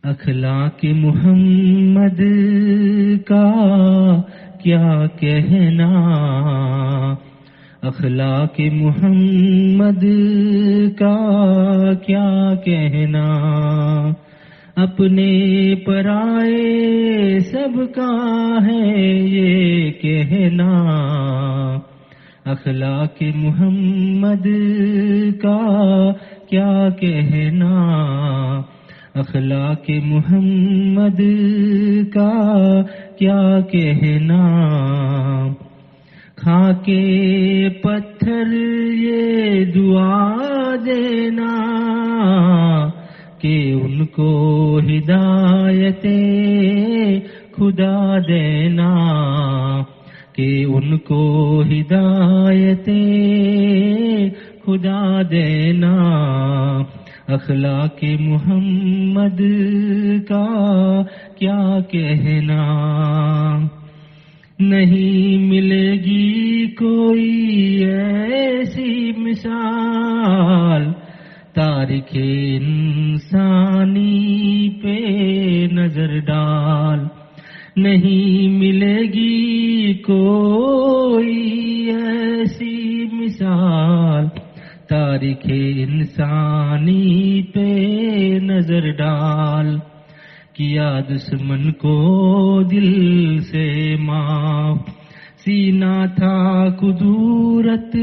اخلاق محمد کا کیا کہنا، اخلاق محمد کا کیا کہنا، اپنے پرائے سب کا ہے یہ کہنا، اخلاق محمد کا کیا کہنا، اخلاق محمد کا کیا کہنا، کھا کے پتھر یہ دعا دینا کہ ان کو ہدایت خدا دینا، کہ ان کو ہدایت خدا دینا، اخلاق محمد کا کیا کہنا، نہیں ملے گی کوئی ایسی مثال تاریخ انسانی پہ نظر ڈال، نہیں ملے گی کوئی ایسی مثال تاریخ انسانی پہ نظر ڈال، کیا دشمن کو دل سے معاف، سینہ تھا قدورت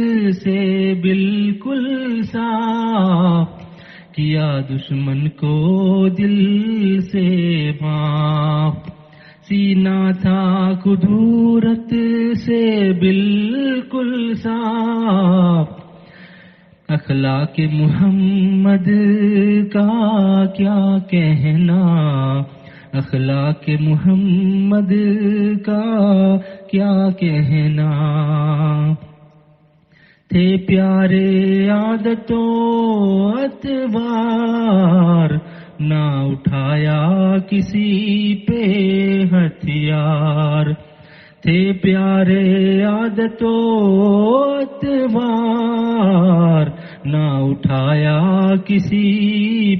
سے بالکل صاف، کیا دشمن کو دل سے معاف، سینہ تھا قدورت سے بالکل صاف، اخلاق محمد کا کیا کہنا، اخلاق محمد کا کیا کہنا، تھے پیارے عادتوں اطوار، نہ اٹھایا کسی پہ ہتھیار، تھے پیارے عادتوں اطوار، نہ اٹھایا کسی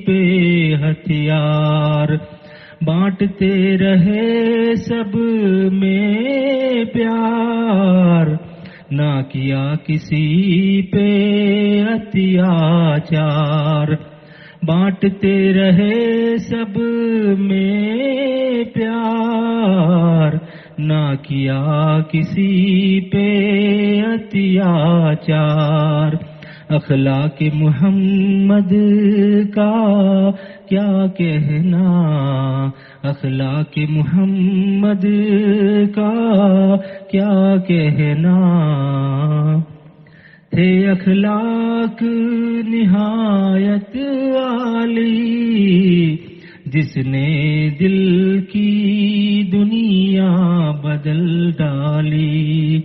پہ ہتھیار، بانٹتے رہے سب میں پیار، نہ کیا کسی پہ اتیاچار، بانٹتے رہے سب میں پیار، نہ کیا کسی پہ اتیاچار، اخلاق محمد کا کیا کہنا، اخلاق محمد کا کیا کہنا، تھے اخلاق نہایت عالی، جس نے دل کی دنیا بدل ڈالی،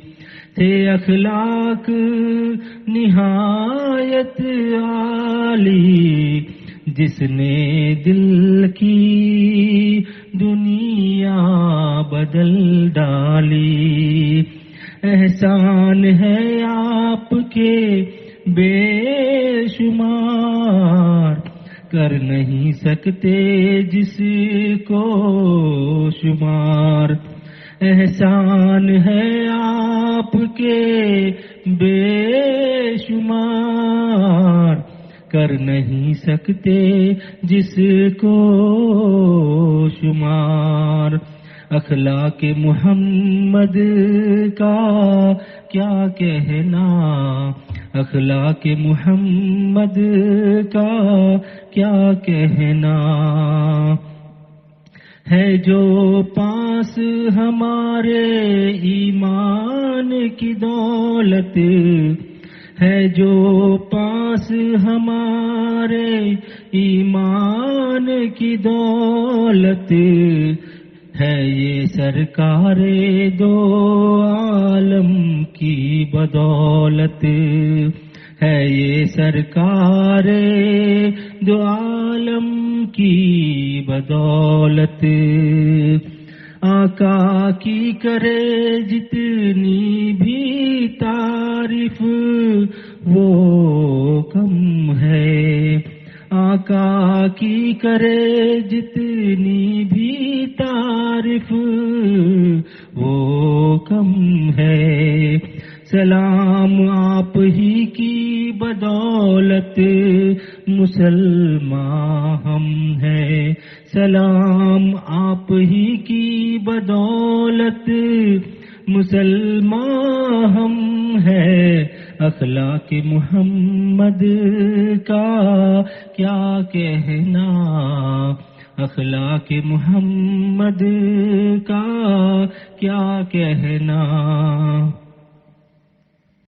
تھے اخلاق نہایت عالی، جس نے دل کی دنیا بدل ڈالی، احسان ہے آپ کے بے شمار، کر نہیں سکتے جس کو شمار، احسان ہے آپ کے بے شمار، کر نہیں سکتے جس کو شمار، اخلاق محمد کا کیا کہنا، اخلاق محمد کا کیا کہنا، ہے جو پاس ہمارے ایمان کی دولت، ہے جو پاس ہمارے ایمان کی دولت، ہے یہ سرکار دو عالم کی بدولت، ہے یہ سرکار دو عالم کی بدولت، آقا کی کرے جتنی بھی تعریف وہ کم ہے، آقا کی کرے جتنی کتنی بھی تعریف وہ کم ہے، سلام آپ ہی کی بدولت مسلمان ہم ہیں، سلام آپ ہی کی بدولت مسلمان ہم ہیں، اخلاق محمد کا کیا کہنا، اخلاق محمد کا کیا کہنا،